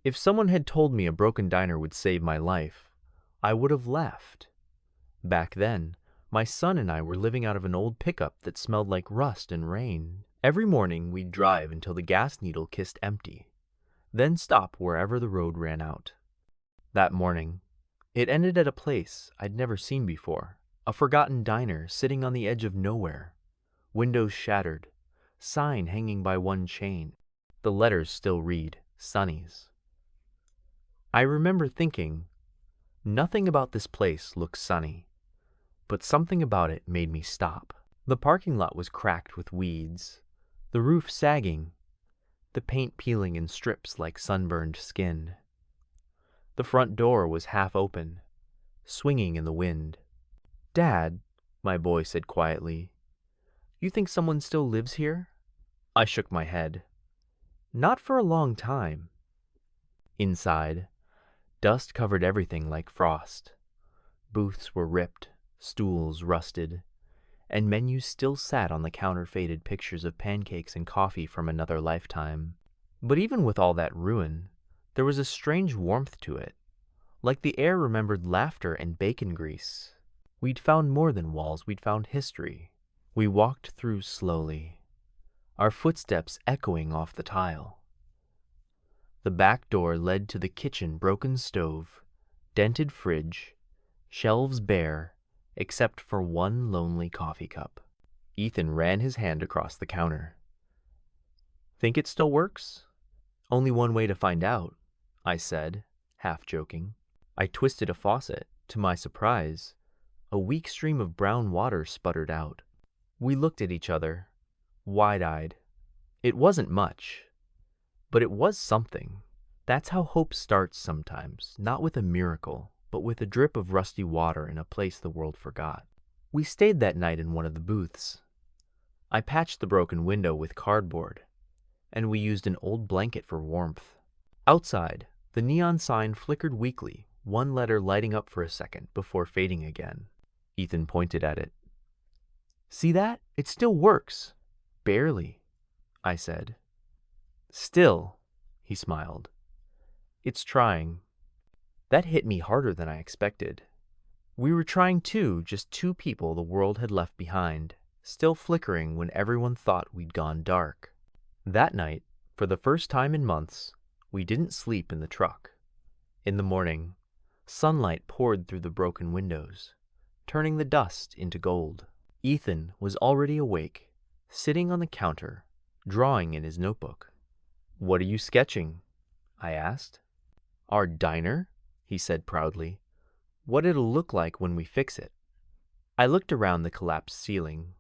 If someone had told me a broken diner would save my life, I would have left. Back then, my son and I were living out of an old pickup that smelled like rust and rain. Every morning we'd drive until the gas needle kissed empty, then stop wherever the road ran out. That morning, it ended at a place I'd never seen before, a forgotten diner sitting on the edge of nowhere, windows shattered, sign hanging by one chain. The letters still read, Sonny's. I remember thinking, nothing about this place looks sunny, but something about it made me stop. The parking lot was cracked with weeds, the roof sagging, the paint peeling in strips like sunburned skin. The front door was half open, swinging in the wind. "Dad," my boy said quietly, "you think someone still lives here?" I shook my head. "Not for a long time." Inside, dust covered everything like frost. Booths were ripped, stools rusted, and menus still sat on the counter faded pictures of pancakes and coffee from another lifetime. But even with all that ruin, there was a strange warmth to it, like the air remembered laughter and bacon grease. We'd found more than walls, we'd found history. We walked through slowly, our footsteps echoing off the tile. The back door led to the kitchen, broken stove, dented fridge, shelves bare, except for one lonely coffee cup. Ethan ran his hand across the counter. "Think it still works?" "Only one way to find out," I said, half joking. I twisted a faucet. To my surprise, a weak stream of brown water sputtered out. We looked at each other, wide-eyed. It wasn't much, but it was something. That's how hope starts sometimes, not with a miracle, but with a drip of rusty water in a place the world forgot. We stayed that night in one of the booths. I patched the broken window with cardboard, and we used an old blanket for warmth. Outside, the neon sign flickered weakly, one letter lighting up for a second before fading again. Ethan pointed at it. "See that? It still works." "Barely," I said. "Still," he smiled. "It's trying." That hit me harder than I expected. We were trying too, just two people the world had left behind, still flickering when everyone thought we'd gone dark. That night, for the first time in months, we didn't sleep in the truck. In the morning, sunlight poured through the broken windows, turning the dust into gold. Ethan was already awake, sitting on the counter, drawing in his notebook. "What are you sketching?" I asked. "Our diner," he said proudly. "What it'll look like when we fix it." I looked around the collapsed ceiling,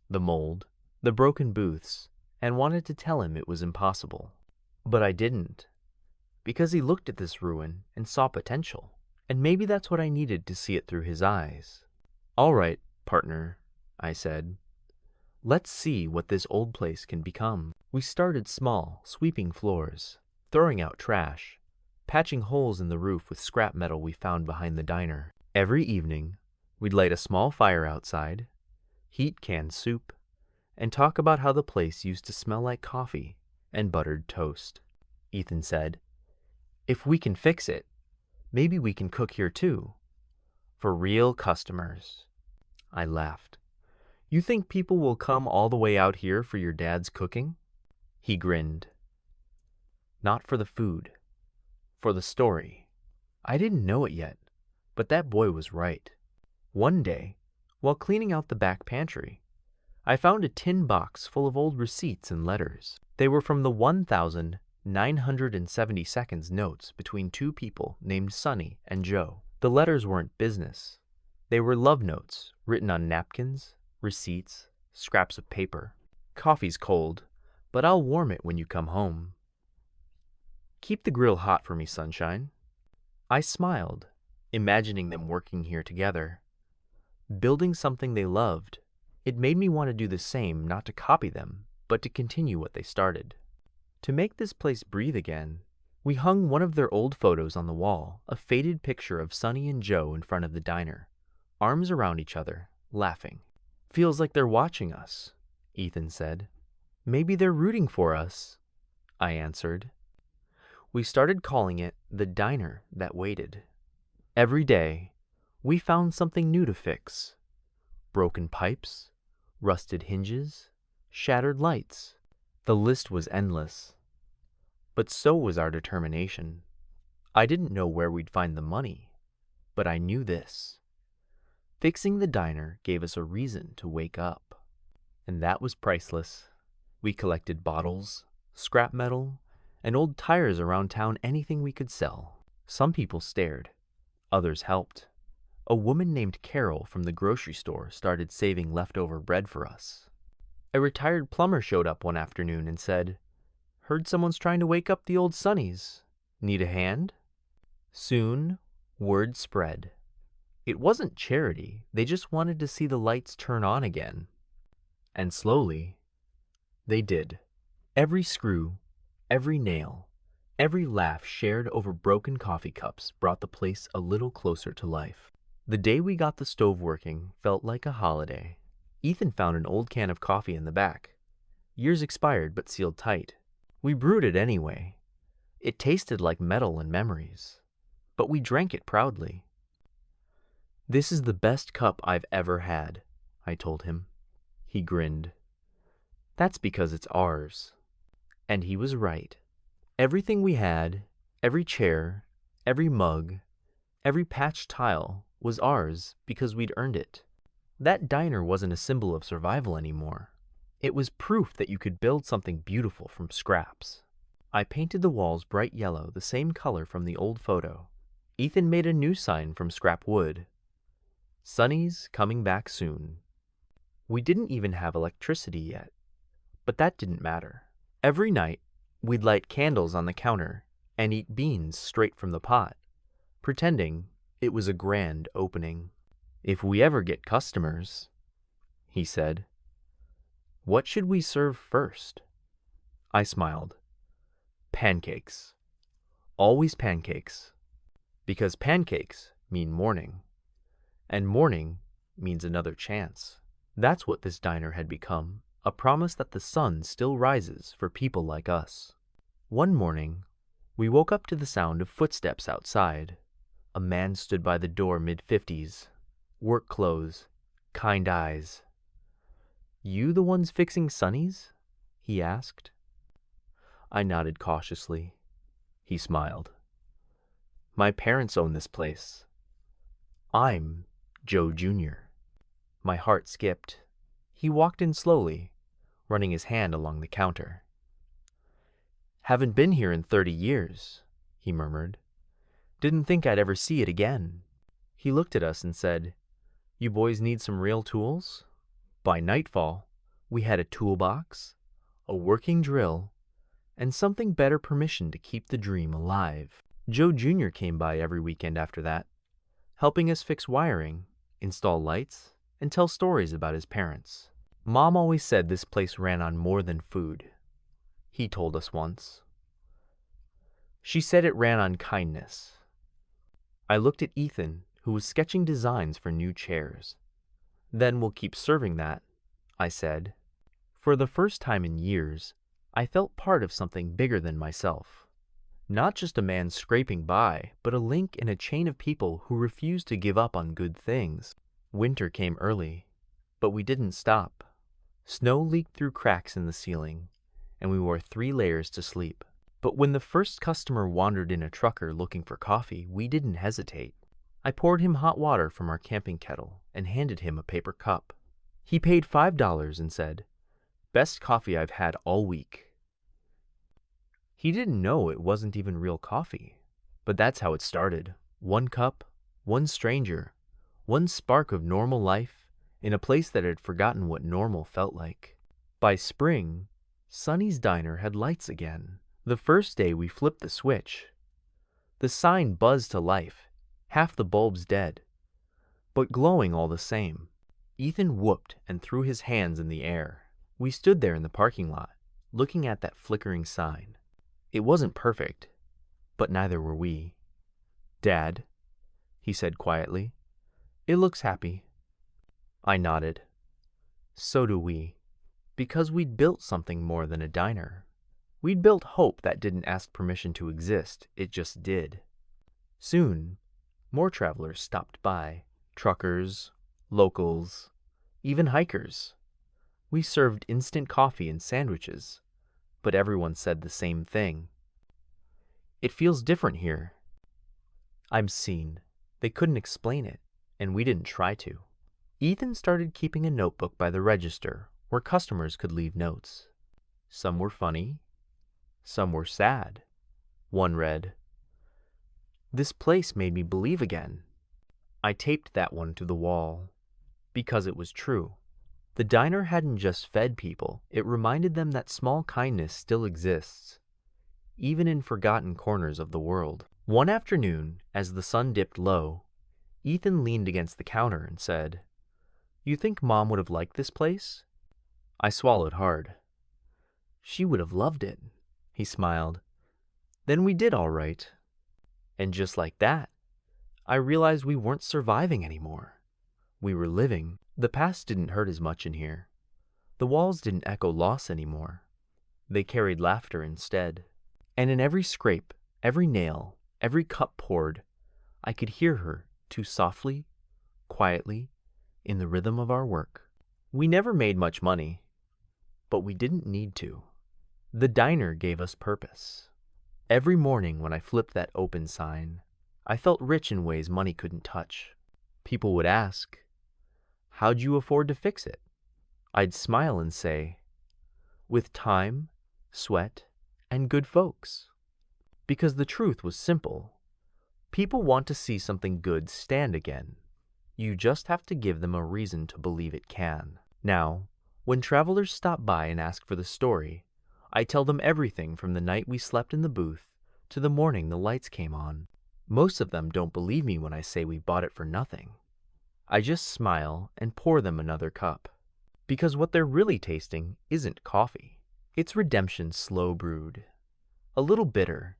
the mold, the broken booths, and wanted to tell him it was impossible. But I didn't, because he looked at this ruin and saw potential, and maybe that's what I needed to see it through his eyes. "All right, partner," I said. "Let's see what this old place can become." We started small, sweeping floors, throwing out trash, patching holes in the roof with scrap metal we found behind the diner. Every evening, we'd light a small fire outside, heat canned soup, and talk about how the place used to smell like coffee and buttered toast. Ethan said, "If we can fix it, maybe we can cook here too, for real customers." I laughed. "You think people will come all the way out here for your dad's cooking?" He grinned. "Not for the food, for the story." I didn't know it yet, but that boy was right. One day, while cleaning out the back pantry, I found a tin box full of old receipts and letters. They were from the 1,970 notes between two people named Sonny and Joe. The letters weren't business. They were love notes written on napkins, receipts, scraps of paper. "Coffee's cold, but I'll warm it when you come home. Keep the grill hot for me, sunshine." I smiled, imagining them working here together, building something they loved. It made me want to do the same, not to copy them, but to continue what they started. To make this place breathe again, we hung one of their old photos on the wall, a faded picture of Sonny and Joe in front of the diner, arms around each other, laughing. "Feels like they're watching us," Ethan said. "Maybe they're rooting for us," I answered. We started calling it the diner that waited. Every day, we found something new to fix. Broken pipes, rusted hinges, shattered lights. The list was endless. But so was our determination. I didn't know where we'd find the money, but I knew this. Fixing the diner gave us a reason to wake up. And that was priceless. We collected bottles, scrap metal, and old tires around town, anything we could sell. Some people stared. Others helped. A woman named Carol from the grocery store started saving leftover bread for us. A retired plumber showed up one afternoon and said, "Heard someone's trying to wake up the old Sunnies. Need a hand?" Soon, word spread. It wasn't charity, they just wanted to see the lights turn on again. And slowly, they did. Every screw, every nail, every laugh shared over broken coffee cups brought the place a little closer to life. The day we got the stove working felt like a holiday. Ethan found an old can of coffee in the back. Years expired but sealed tight. We brewed it anyway. It tasted like metal and memories, but we drank it proudly. "This is the best cup I've ever had," I told him. He grinned. "That's because it's ours." And he was right. Everything we had, every chair, every mug, every patched tile was ours because we'd earned it. That diner wasn't a symbol of survival anymore. It was proof that you could build something beautiful from scraps. I painted the walls bright yellow, the same color from the old photo. Ethan made a new sign from scrap wood. "Sunny's coming back soon." We didn't even have electricity yet, but that didn't matter. Every night, we'd light candles on the counter and eat beans straight from the pot, pretending it was a grand opening. "If we ever get customers," he said, "what should we serve first?" I smiled. "Pancakes. Always pancakes. Because pancakes mean morning, and morning means another chance." That's what this diner had become, a promise that the sun still rises for people like us. One morning, we woke up to the sound of footsteps outside. A man stood by the door, mid-50s, work clothes, kind eyes. "You the ones fixing Sunnies?" he asked. I nodded cautiously. He smiled. "My parents own this place. I'm Joe Jr." My heart skipped. He walked in slowly, running his hand along the counter. "Haven't been here in 30 years, he murmured. "Didn't think I'd ever see it again." He looked at us and said, "You boys need some real tools?" By nightfall, we had a toolbox, a working drill, and something better permission to keep the dream alive. Joe Jr. came by every weekend after that, helping us fix wiring, install lights, and tell stories about his parents. "Mom always said this place ran on more than food," he told us once. "She said it ran on kindness." I looked at Ethan, who was sketching designs for new chairs. "Then we'll keep serving that," I said. For the first time in years, I felt part of something bigger than myself. Not just a man scraping by, but a link in a chain of people who refused to give up on good things. Winter came early, but we didn't stop. Snow leaked through cracks in the ceiling, and we wore 3 layers to sleep. But when the first customer wandered in a trucker looking for coffee, we didn't hesitate. I poured him hot water from our camping kettle and handed him a paper cup. He paid $5 and said, "Best coffee I've had all week." He didn't know it wasn't even real coffee, but that's how it started. One cup, one stranger, one spark of normal life in a place that had forgotten what normal felt like. By spring, Sunny's Diner had lights again. The first day we flipped the switch. The sign buzzed to life, half the bulbs dead, but glowing all the same. Ethan whooped and threw his hands in the air. We stood there in the parking lot, looking at that flickering sign. It wasn't perfect, but neither were we. "Dad," he said quietly, "it looks happy." I nodded. So do we, because we'd built something more than a diner. We'd built hope that didn't ask permission to exist, it just did. Soon, more travelers stopped by. Truckers, locals, even hikers. We served instant coffee and sandwiches, but everyone said the same thing. It feels different here. I'm seen. They couldn't explain it, and we didn't try to. Ethan started keeping a notebook by the register where customers could leave notes. Some were funny, some were sad. One read, "This place made me believe again." I taped that one to the wall because it was true. The diner hadn't just fed people, it reminded them that small kindness still exists, even in forgotten corners of the world. One afternoon, as the sun dipped low, Ethan leaned against the counter and said, "You think Mom would have liked this place?" I swallowed hard. "She would have loved it," he smiled. "Then we did all right." And just like that, I realized we weren't surviving anymore. We were living. The past didn't hurt as much in here. The walls didn't echo loss anymore. They carried laughter instead. And in every scrape, every nail, every cup poured, I could hear her, too softly, quietly, in the rhythm of our work. We never made much money, but we didn't need to. The diner gave us purpose. Every morning when I flipped that open sign, I felt rich in ways money couldn't touch. People would ask, "How'd you afford to fix it?" I'd smile and say, "With time, sweat, and good folks." Because the truth was simple. People want to see something good stand again. You just have to give them a reason to believe it can. Now, when travelers stop by and ask for the story, I tell them everything from the night we slept in the booth to the morning the lights came on. Most of them don't believe me when I say we bought it for nothing. I just smile and pour them another cup. Because what they're really tasting isn't coffee. It's redemption slow brewed. A little bitter,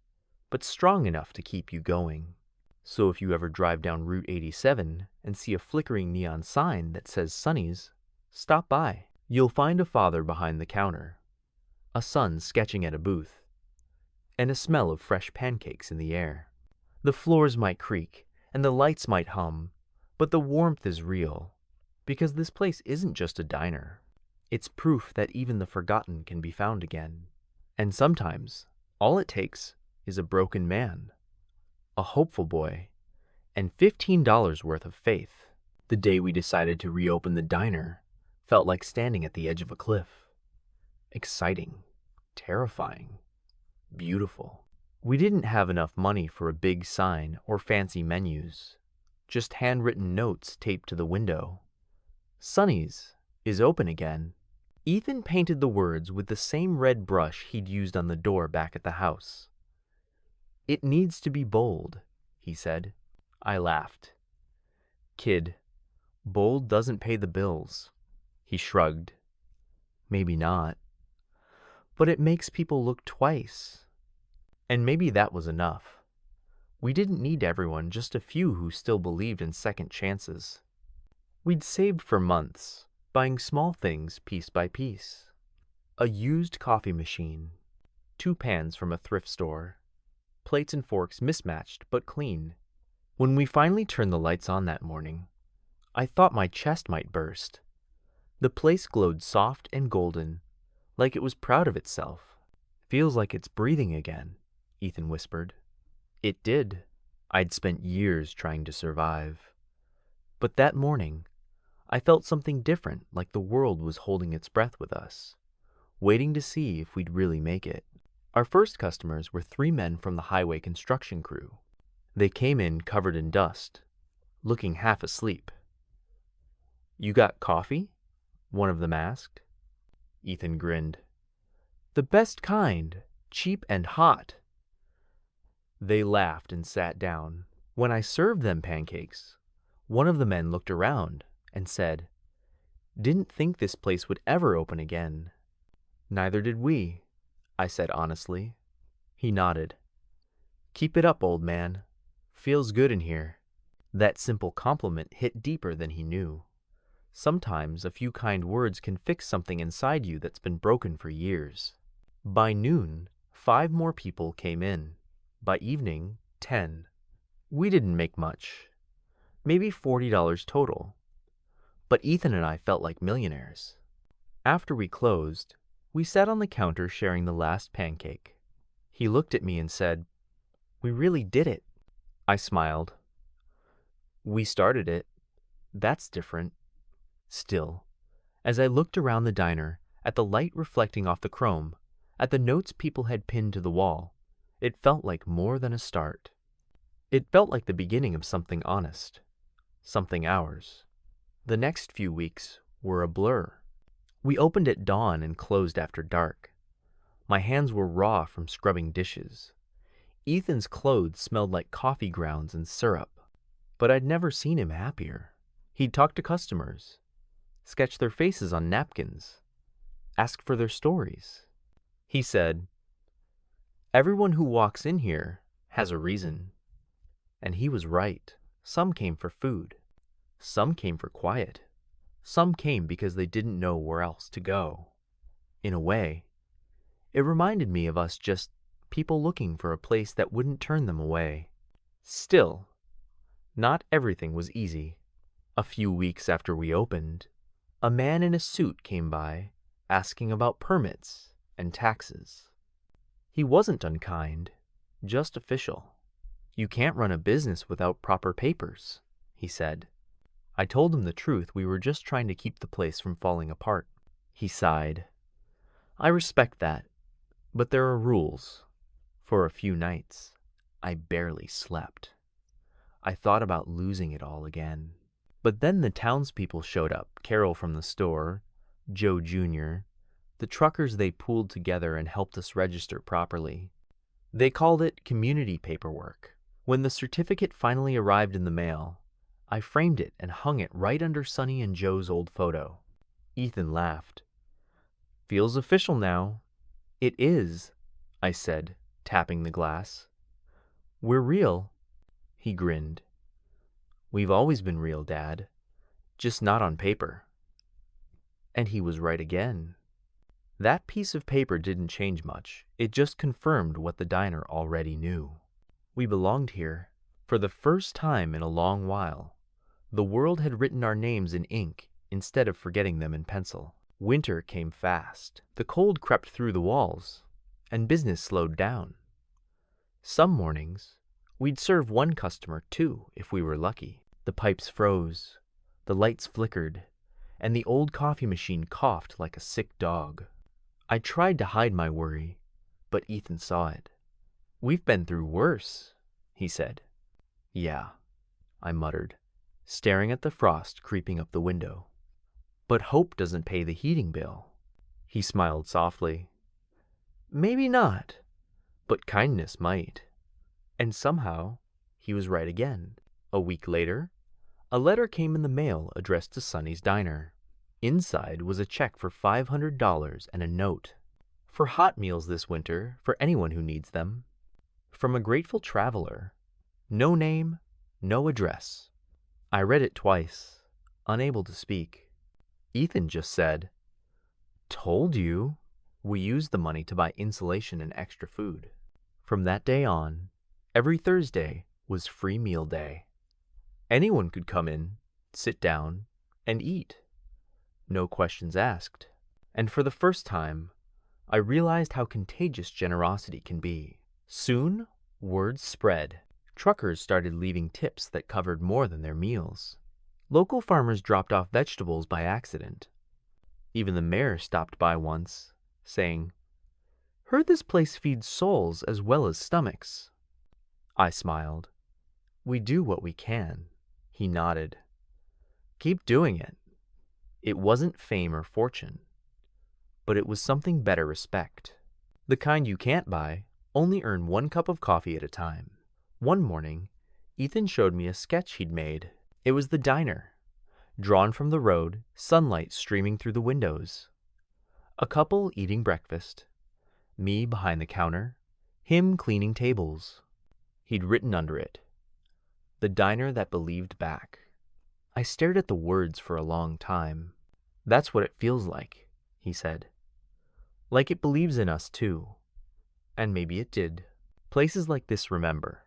but strong enough to keep you going. So if you ever drive down Route 87 and see a flickering neon sign that says Sunny's, stop by. You'll find a father behind the counter, a son sketching at a booth, and a smell of fresh pancakes in the air. The floors might creak and the lights might hum, but the warmth is real, because this place isn't just a diner. It's proof that even the forgotten can be found again. And sometimes, all it takes is a broken man, a hopeful boy, and $15 worth of faith. The day we decided to reopen the diner felt like standing at the edge of a cliff. Exciting, terrifying, beautiful. We didn't have enough money for a big sign or fancy menus, just handwritten notes taped to the window. Sunny's is open again. Ethan painted the words with the same red brush he'd used on the door back at the house. "It needs to be bold," he said. I laughed. "Kid, bold doesn't pay the bills." He shrugged. "Maybe not. But it makes people look twice." And maybe that was enough. We didn't need everyone, just a few who still believed in second chances. We'd saved for months, buying small things piece by piece. A used coffee machine, 2 pans from a thrift store, plates and forks mismatched but clean. When we finally turned the lights on that morning, I thought my chest might burst. The place glowed soft and golden, like it was proud of itself. "Feels like it's breathing again," Ethan whispered. It did. I'd spent years trying to survive. But that morning, I felt something different, like the world was holding its breath with us, waiting to see if we'd really make it. Our first customers were 3 men from the highway construction crew. They came in covered in dust, looking half asleep. "You got coffee?" one of them asked. Ethan grinned. "The best kind, cheap and hot." They laughed and sat down. When I served them pancakes, one of the men looked around and said, "Didn't think this place would ever open again." "Neither did we," I said honestly. He nodded. "Keep it up, old man. Feels good in here." That simple compliment hit deeper than he knew. Sometimes a few kind words can fix something inside you that's been broken for years. By noon, 5 more people came in. By evening, 10. We didn't make much, maybe $40 total, but Ethan and I felt like millionaires. After we closed, we sat on the counter sharing the last pancake. He looked at me and said, "We really did it." I smiled. "We started it. That's different." Still, as I looked around the diner, at the light reflecting off the chrome, at the notes people had pinned to the wall, it felt like more than a start. It felt like the beginning of something honest, something ours. The next few weeks were a blur. We opened at dawn and closed after dark. My hands were raw from scrubbing dishes. Ethan's clothes smelled like coffee grounds and syrup, but I'd never seen him happier. He'd talk to customers, sketch their faces on napkins, ask for their stories. He said, "Everyone who walks in here has a reason." And he was right. Some came for food. Some came for quiet. Some came because they didn't know where else to go. In a way, it reminded me of us, just people looking for a place that wouldn't turn them away. Still, not everything was easy. A few weeks after we opened, a man in a suit came by, asking about permits and taxes. He wasn't unkind, just official. "You can't run a business without proper papers," he said. I told him the truth. We were just trying to keep the place from falling apart. He sighed. "I respect that, but there are rules." For a few nights, I barely slept. I thought about losing it all again. But then the townspeople showed up, Carol from the store, Joe Jr., the truckers. They pooled together and helped us register properly. They called it community paperwork. When the certificate finally arrived in the mail, I framed it and hung it right under Sonny and Joe's old photo. Ethan laughed. "Feels official now." "It is," I said, tapping the glass. "We're real." He grinned. "We've always been real, Dad, just not on paper." And he was right again. That piece of paper didn't change much. It just confirmed what the diner already knew. We belonged here. For the first time in a long while, the world had written our names in ink instead of forgetting them in pencil. Winter came fast. The cold crept through the walls, and business slowed down. Some mornings, we'd serve one customer, two, if we were lucky. The pipes froze, the lights flickered, and the old coffee machine coughed like a sick dog. I tried to hide my worry, but Ethan saw it. "We've been through worse," he said. "Yeah," I muttered, staring at the frost creeping up the window. "But hope doesn't pay the heating bill." He smiled softly. "Maybe not, but kindness might." And somehow, he was right again. A week later, a letter came in the mail addressed to Sonny's Diner. Inside was a check for $500 and a note. "For hot meals this winter, for anyone who needs them. From a grateful traveler. No name, no address." I read it twice, unable to speak. Ethan just said, "Told you." We used the money to buy insulation and extra food. From that day on, every Thursday was free meal day. Anyone could come in, sit down, and eat. No questions asked. And for the first time, I realized how contagious generosity can be. Soon, word spread. Truckers started leaving tips that covered more than their meals. Local farmers dropped off vegetables by accident. Even the mayor stopped by once, saying, "Heard this place feeds souls as well as stomachs." I smiled. "We do what we can." He nodded. "Keep doing it." It wasn't fame or fortune, but it was something better: respect. The kind you can't buy. Only earn one cup of coffee at a time. One morning, Ethan showed me a sketch he'd made. It was the diner, drawn from the road, sunlight streaming through the windows. A couple eating breakfast, me behind the counter, him cleaning tables. He'd written under it, "The diner that believed back." I stared at the words for a long time. "That's what it feels like," he said. Like it believes in us too. And maybe it did. Places like this remember.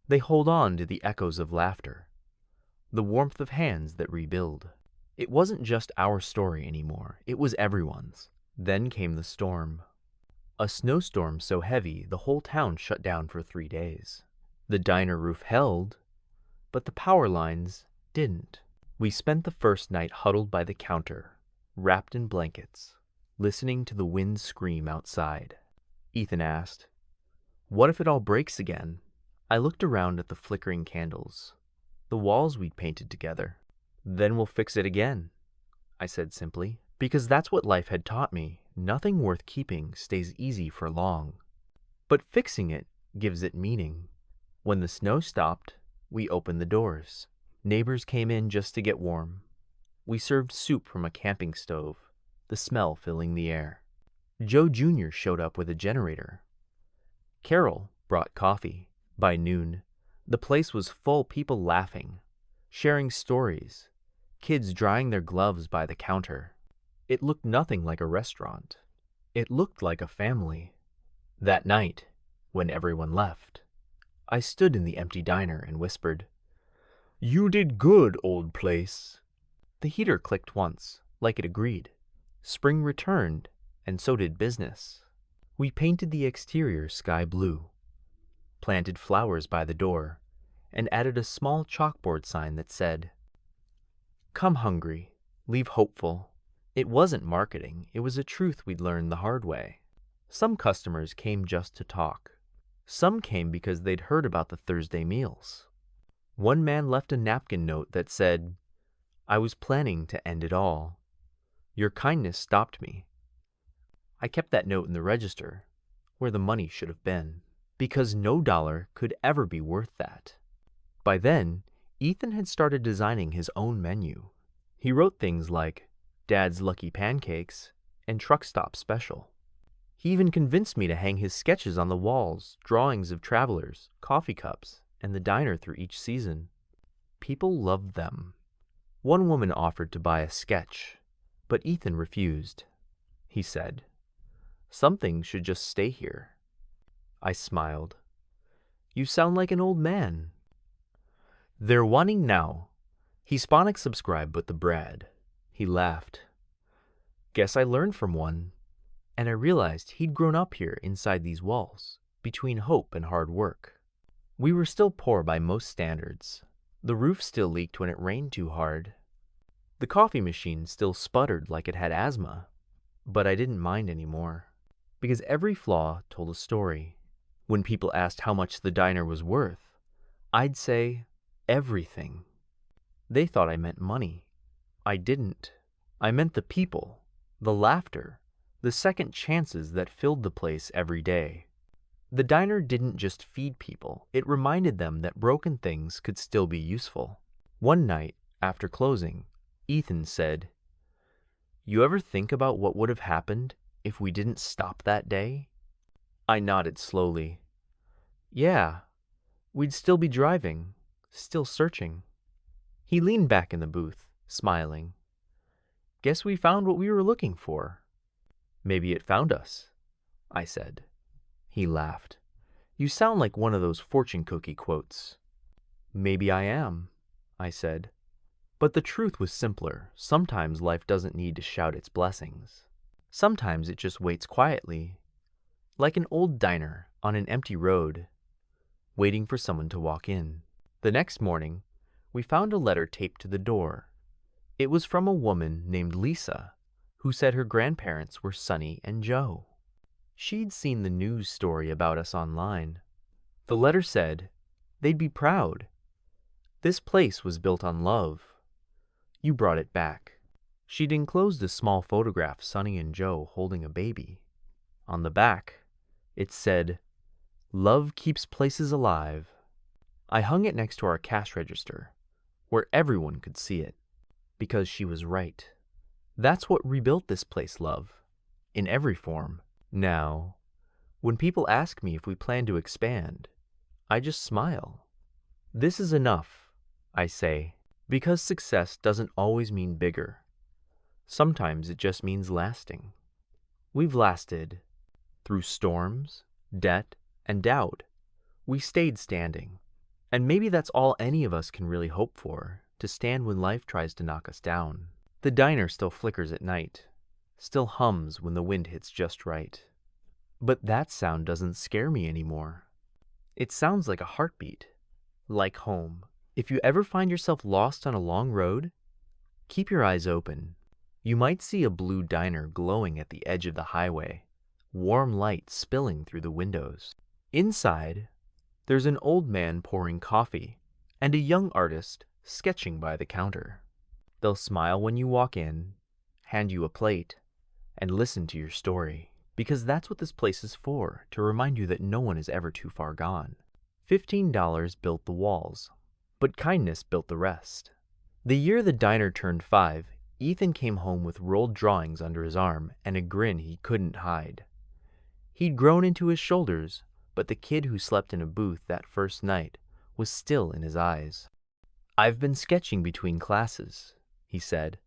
They hold on to the echoes of laughter, the warmth of hands that rebuild. It wasn't just our story anymore, it was everyone's. Then came the storm. A snowstorm so heavy the whole town shut down for 3 days. The diner roof held, but the power lines didn't. We spent the first night huddled by the counter, wrapped in blankets, listening to the wind scream outside. Ethan asked, "What if it all breaks again?" I looked around at the flickering candles, the walls we'd painted together. "Then we'll fix it again," I said simply, because that's what life had taught me. Nothing worth keeping stays easy for long, but fixing it gives it meaning. When the snow stopped, we opened the doors. Neighbors came in just to get warm. We served soup from a camping stove, the smell filling the air. Joe Jr. showed up with a generator. Carol brought coffee. By noon, the place was full, people laughing, sharing stories, kids drying their gloves by the counter. It looked nothing like a restaurant. It looked like a family. That night, when everyone left, I stood in the empty diner and whispered, "You did good, old place." The heater clicked once, like it agreed. Spring returned, and so did business. We painted the exterior sky blue, planted flowers by the door, and added a small chalkboard sign that said, "Come hungry, leave hopeful." It wasn't marketing, it was a truth we'd learned the hard way. Some customers came just to talk. Some came because they'd heard about the Thursday meals. One man left a napkin note that said, "I was planning to end it all. Your kindness stopped me." I kept that note in the register, where the money should have been, because no dollar could ever be worth that. By then, Ethan had started designing his own menu. He wrote things like Dad's Lucky Pancakes and Truck Stop Special. He even convinced me to hang his sketches on the walls, drawings of travelers, coffee cups, and the diner through each season. People loved them. One woman offered to buy a sketch, but Ethan refused. He said, "Some things should just stay here." I smiled. "You sound like an old man." "They're wanting now. Hispanic subscribe but the bread." He laughed. "Guess I learned from one." And I realized he'd grown up here inside these walls, between hope and hard work. We were still poor by most standards. The roof still leaked when it rained too hard. The coffee machine still sputtered like it had asthma. But I didn't mind anymore, because every flaw told a story. When people asked how much the diner was worth, I'd say, everything. They thought I meant money. I didn't. I meant the people, the laughter, the second chances that filled the place every day. The diner didn't just feed people, it reminded them that broken things could still be useful. One night, after closing, Ethan said, "You ever think about what would have happened if we didn't stop that day?" I nodded slowly. "Yeah, we'd still be driving, still searching." He leaned back in the booth, smiling. "Guess we found what we were looking for." "Maybe it found us," I said. He laughed. "You sound like one of those fortune cookie quotes." "Maybe I am," I said. But the truth was simpler. Sometimes life doesn't need to shout its blessings. Sometimes it just waits quietly, like an old diner on an empty road, waiting for someone to walk in. The next morning, we found a letter taped to the door. It was from a woman named Lisa, who said her grandparents were Sonny and Joe. She'd seen the news story about us online. The letter said, they'd be proud. This place was built on love. You brought it back. She'd enclosed a small photograph of Sonny and Joe holding a baby. On the back, it said, "Love keeps places alive." I hung it next to our cash register, where everyone could see it, because she was right. That's what rebuilt this place, love, in every form. Now, when people ask me if we plan to expand, I just smile. This is enough, I say, because success doesn't always mean bigger. Sometimes it just means lasting. We've lasted through storms, debt, and doubt. We stayed standing. And maybe that's all any of us can really hope for, to stand when life tries to knock us down. The diner still flickers at night, still hums when the wind hits just right. But that sound doesn't scare me anymore. It sounds like a heartbeat, like home. If you ever find yourself lost on a long road, keep your eyes open. You might see a blue diner glowing at the edge of the highway, warm light spilling through the windows. Inside, there's an old man pouring coffee and a young artist sketching by the counter. They'll smile when you walk in, hand you a plate, and listen to your story. Because that's what this place is for, to remind you that no one is ever too far gone. $15 built the walls, but kindness built the rest. The year the diner turned 5, Ethan came home with rolled drawings under his arm and a grin he couldn't hide. He'd grown into his shoulders, but the kid who slept in a booth that first night was still in his eyes. "I've been sketching between classes," he said,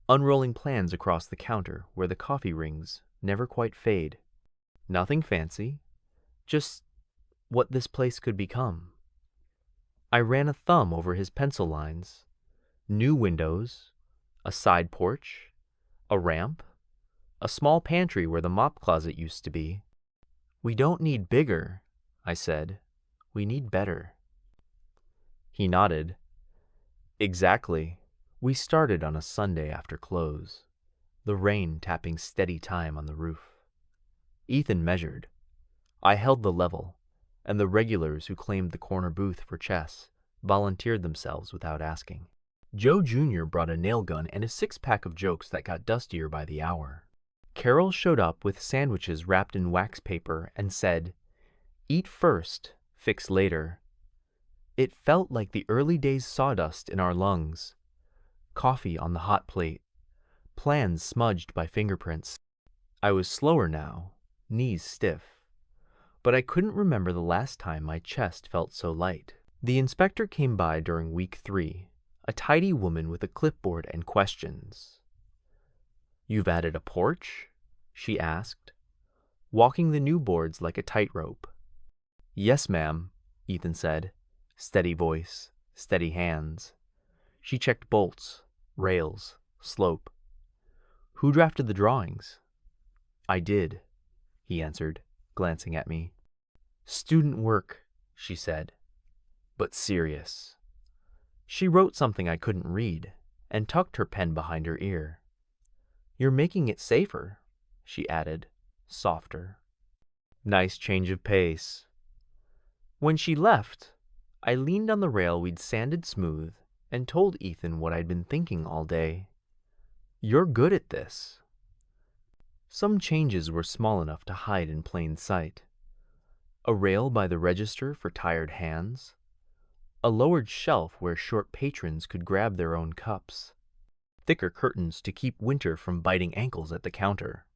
unrolling plans across the counter where the coffee rings never quite fade. "Nothing fancy, just what this place could become." I ran a thumb over his pencil lines. New windows, a side porch, a ramp, a small pantry where the mop closet used to be. "We don't need bigger," I said. "We need better." He nodded. "Exactly." We started on a Sunday after close, the rain tapping steady time on the roof. Ethan measured. I held the level, and the regulars who claimed the corner booth for chess volunteered themselves without asking. Joe Jr. brought a nail gun and a 6-pack of jokes that got dustier by the hour. Carol showed up with sandwiches wrapped in wax paper and said, "Eat first, fix later." It felt like the early days sawdust in our lungs. Coffee on the hot plate, plans smudged by fingerprints. I was slower now, knees stiff, but I couldn't remember the last time my chest felt so light. The inspector came by during week 3, a tidy woman with a clipboard and questions. "You've added a porch?" she asked, walking the new boards like a tightrope. "Yes, ma'am," Ethan said, steady voice, steady hands. She checked bolts, rails, slope. "Who drafted the drawings?" "I did," he answered, glancing at me. "Student work," she said, "but serious." She wrote something I couldn't read and tucked her pen behind her ear. "You're making it safer," she added, softer. Nice change of pace. When she left, I leaned on the rail we'd sanded smooth and told Ethan what I'd been thinking all day. "You're good at this." Some changes were small enough to hide in plain sight. A rail by the register for tired hands, a lowered shelf where short patrons could grab their own cups, thicker curtains to keep winter from biting ankles at the counter.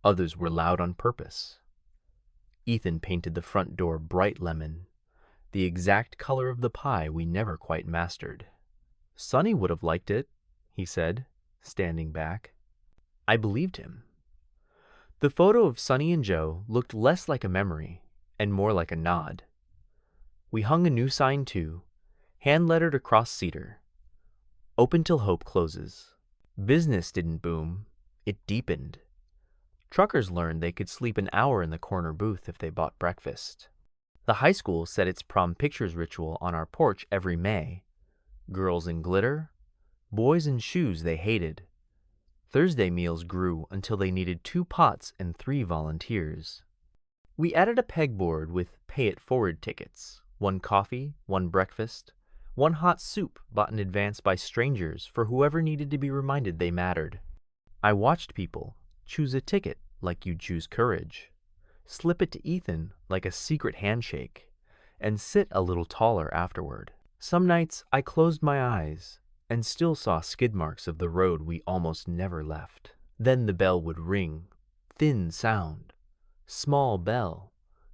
Others were loud on purpose. Ethan painted the front door bright lemon, the exact color of the pie we never quite mastered. "Sonny would have liked it," he said, standing back. I believed him. The photo of Sonny and Joe looked less like a memory and more like a nod. We hung a new sign too, hand-lettered across cedar. "Open till hope closes." Business didn't boom, it deepened. Truckers learned they could sleep an hour in the corner booth if they bought breakfast. The high school set its prom pictures ritual on our porch every May. Girls in glitter, boys in shoes they hated. Thursday meals grew until they needed 2 pots and 3 volunteers. We added a pegboard with pay-it-forward tickets, 1 coffee, 1 breakfast, 1 hot soup bought in advance by strangers for whoever needed to be reminded they mattered. I watched people choose a ticket like you'd choose courage, slip it to Ethan like a secret handshake, and sit a little taller afterward. Some nights I closed my eyes and still saw skid marks of the road we almost never left. Then the bell would ring, thin sound, small bell,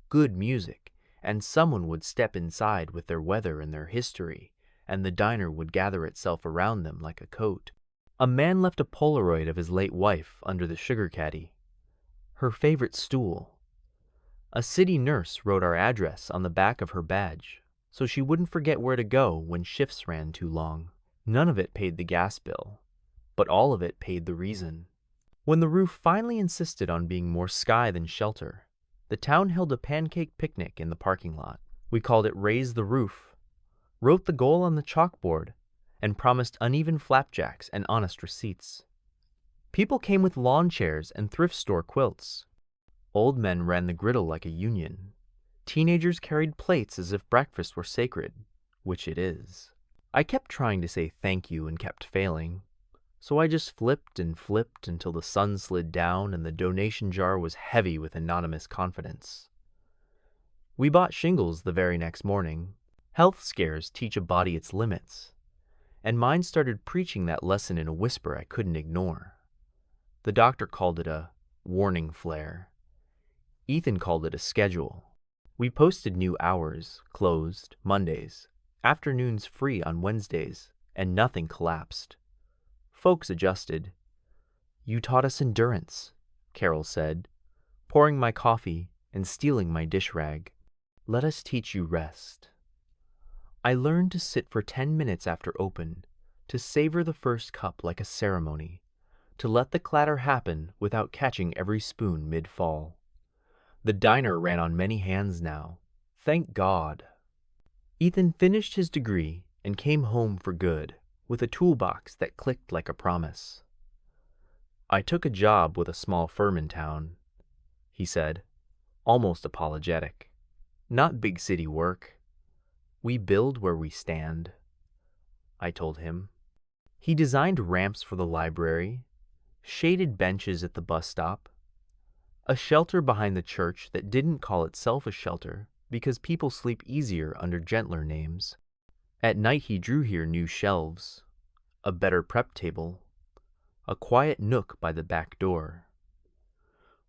good music, and someone would step inside with their weather and their history, and the diner would gather itself around them like a coat. A man left a Polaroid of his late wife under the sugar caddy. her favorite stool. A city nurse wrote our address on the back of her badge, so she wouldn't forget where to go when shifts ran too long. None of it paid the gas bill, but all of it paid the reason. When the roof finally insisted on being more sky than shelter, the town held a pancake picnic in the parking lot. We called it Raise the Roof, wrote the goal on the chalkboard, and promised uneven flapjacks and honest receipts. People came with lawn chairs and thrift store quilts. Old men ran the griddle like a union. Teenagers carried plates as if breakfast were sacred, which it is. I kept trying to say thank you and kept failing, so I just flipped and flipped until the sun slid down and the donation jar was heavy with anonymous confidence. We bought shingles the very next morning. Health scares teach a body its limits, and mine started preaching that lesson in a whisper I couldn't ignore. The doctor called it a warning flare. Ethan called it a schedule. We posted new hours, closed Mondays, afternoons free on Wednesdays, and nothing collapsed. Folks adjusted. "You taught us endurance," Carol said, pouring my coffee and stealing my dish rag. "Let us teach you rest." I learned to sit for 10 minutes after open, to savor the first cup like a ceremony, to let the clatter happen without catching every spoon mid-fall. The diner ran on many hands now. Thank God. Ethan finished his degree and came home for good, with a toolbox that clicked like a promise. "I took a job with a small firm in town," he said, almost apologetic. "Not big city work. We build where we stand," I told him. He designed ramps for the library, shaded benches at the bus stop, a shelter behind the church that didn't call itself a shelter because people sleep easier under gentler names. At night he drew here new shelves, a better prep table, a quiet nook by the back door.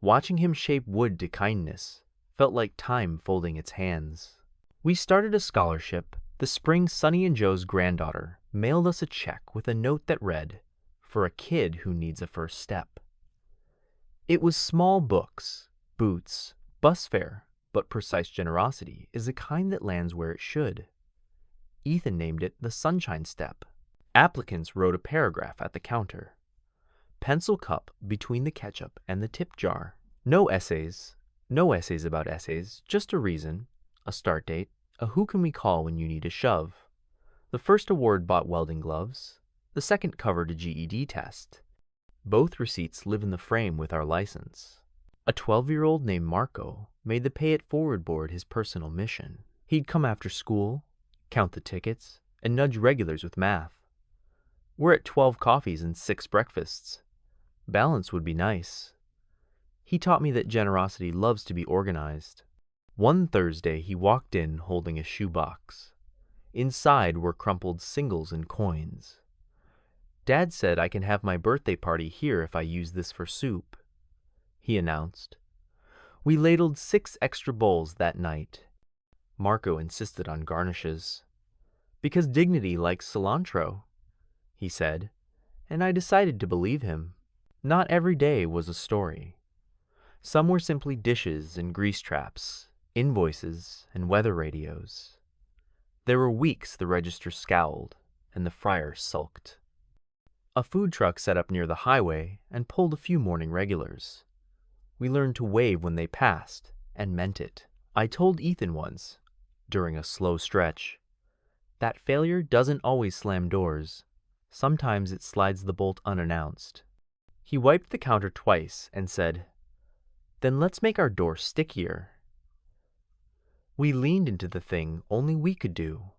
Watching him shape wood to kindness felt like time folding its hands. We started a scholarship. The spring Sonny and Joe's granddaughter mailed us a check with a note that read, "For a kid who needs a first step." It was small books, boots, bus fare, but precise generosity is the kind that lands where it should. Ethan named it the Sunshine Step. Applicants wrote a paragraph at the counter. Pencil cup between the ketchup and the tip jar. No essays about essays, just a reason, a start date, a who can we call when you need a shove. The first award bought welding gloves. The second covered a GED test. Both receipts live in the frame with our license. A 12-year-old named Marco made the pay it forward board his personal mission. He'd come after school, count the tickets, and nudge regulars with math. We're at 12 coffees and 6 breakfasts. Balance would be nice. He taught me that generosity loves to be organized. One Thursday he walked in holding a shoebox. Inside were crumpled singles and coins. "Dad said I can have my birthday party here if I use this for soup," he announced. We ladled 6 extra bowls that night. Marco insisted on garnishes. "Because dignity likes cilantro," he said, and I decided to believe him. Not every day was a story. Some were simply dishes and grease traps, invoices and weather radios. There were weeks the register scowled and the fryer sulked. A food truck set up near the highway and pulled a few morning regulars. We learned to wave when they passed and meant it. I told Ethan once, during a slow stretch, that failure doesn't always slam doors. Sometimes it slides the bolt unannounced. He wiped the counter twice and said, "Then let's make our door stickier." We leaned into the thing only we could do,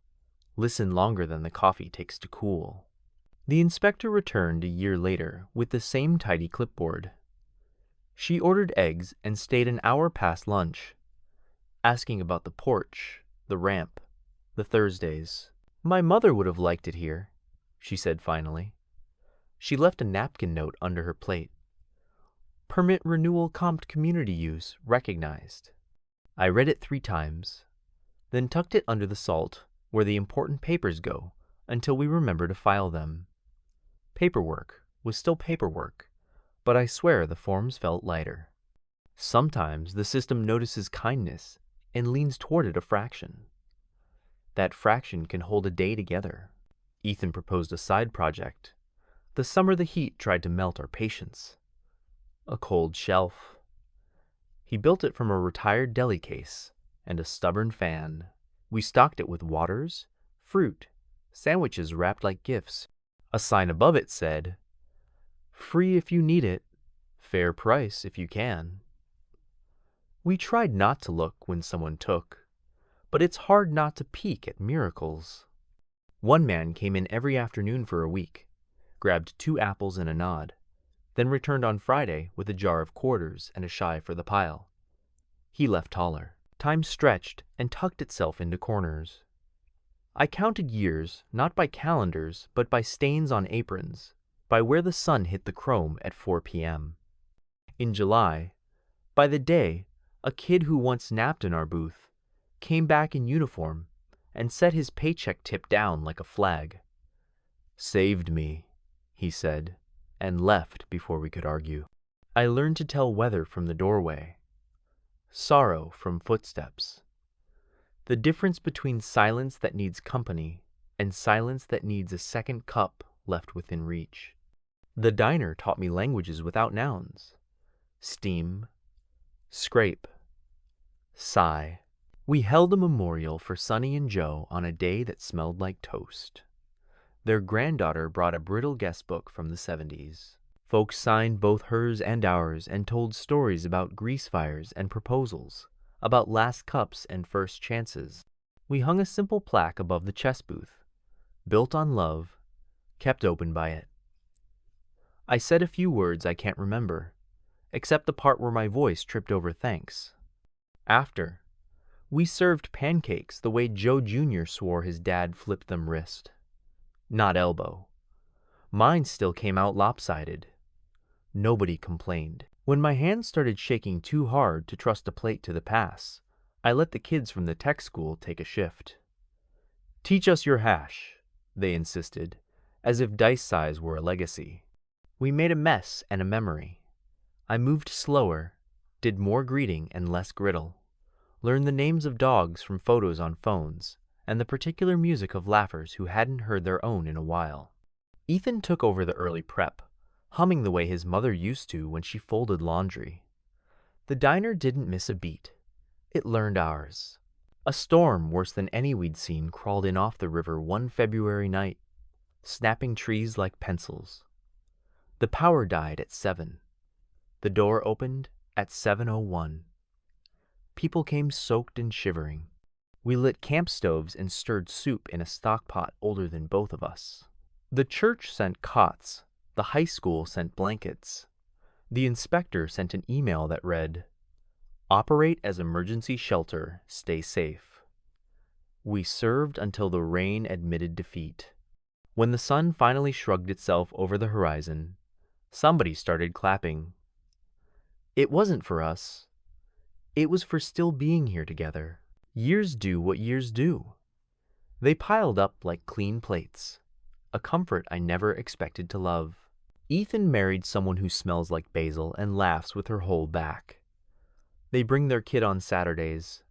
listen longer than the coffee takes to cool. The inspector returned a year later with the same tidy clipboard. She ordered eggs and stayed an hour past lunch, asking about the porch, the ramp, the Thursdays. "My mother would have liked it here," she said finally. She left a napkin note under her plate. "Permit renewal comped community use recognized." I read it 3 times, then tucked it under the salt where the important papers go until we remember to file them. Paperwork was still paperwork, but I swear the forms felt lighter. Sometimes the system notices kindness and leans toward it a fraction. That fraction can hold a day together. Ethan proposed a side project. The summer the heat tried to melt our patience. A cold shelf. He built it from a retired deli case and a stubborn fan. We stocked it with waters, fruit, sandwiches wrapped like gifts. A sign above it said, "Free if you need it, fair price if you can." We tried not to look when someone took, but it's hard not to peek at miracles. One man came in every afternoon for a week, grabbed 2 apples and a nod, then returned on Friday with a jar of quarters and a shy for the pile. He left taller. Time stretched and tucked itself into corners. I counted years, not by calendars, but by stains on aprons, by where the sun hit the chrome at 4 p.m. In July, by the day, a kid who once napped in our booth came back in uniform and set his paycheck tip down like a flag. "Saved me," he said, and left before we could argue. I learned to tell weather from the doorway, sorrow from footsteps, the difference between silence that needs company and silence that needs a second cup left within reach. The diner taught me languages without nouns. Steam, scrape, sigh. We held a memorial for Sonny and Joe on a day that smelled like toast. Their granddaughter brought a brittle guest book from the 70s. Folks signed both hers and ours and told stories about grease fires and proposals, about last cups and first chances. We hung a simple plaque above the chess booth, built on love, kept open by it. I said a few words I can't remember, except the part where my voice tripped over thanks. After, we served pancakes the way Joe Jr. swore his dad flipped them wrist. Not elbow. Mine still came out lopsided. Nobody complained. When my hands started shaking too hard to trust a plate to the pass, I let the kids from the tech school take a shift. "Teach us your hash," they insisted, as if dice size were a legacy. We made a mess and a memory. I moved slower, did more greeting and less griddle, learned the names of dogs from photos on phones, and the particular music of laughers who hadn't heard their own in a while. Ethan took over the early prep, humming the way his mother used to when she folded laundry. The diner didn't miss a beat. It learned ours. A storm worse than any we'd seen crawled in off the river one February night, snapping trees like pencils. The power died at 7. The door opened at 7:01. People came soaked and shivering. We lit camp stoves and stirred soup in a stock pot older than both of us. The church sent cots. The high school sent blankets. The inspector sent an email that read, "Operate as emergency shelter. Stay safe." We served until the rain admitted defeat. When the sun finally shrugged itself over the horizon, somebody started clapping. It wasn't for us. It was for still being here together. Years do what years do. They piled up like clean plates, a comfort I never expected to love. Ethan married someone who smells like basil and laughs with her whole back. They bring their kid on Saturdays.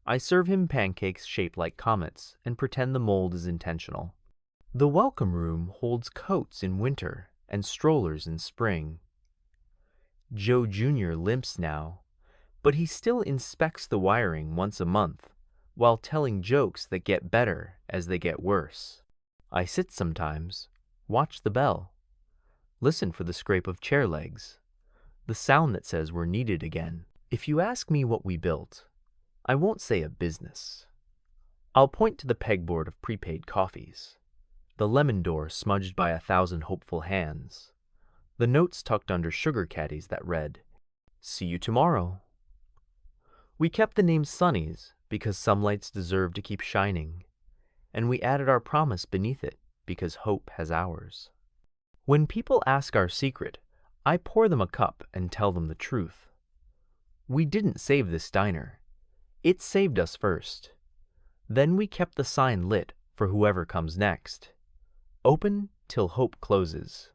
I serve him pancakes shaped like comets and pretend the mold is intentional. The welcome room holds coats in winter and strollers in spring. Joe Jr. limps now, but he still inspects the wiring once a month while telling jokes that get better as they get worse. I sit sometimes, watch the bell, listen for the scrape of chair legs, the sound that says we're needed again. If you ask me what we built, I won't say a business. I'll point to the pegboard of prepaid coffees, the lemon door smudged by 1,000 hopeful hands, the notes tucked under sugar caddies that read, "See you tomorrow." We kept the name Sonny's because some lights deserve to keep shining, and we added our promise beneath it because hope has ours. When people ask our secret, I pour them a cup and tell them the truth. We didn't save this diner. It saved us first. Then we kept the sign lit for whoever comes next. Open till hope closes.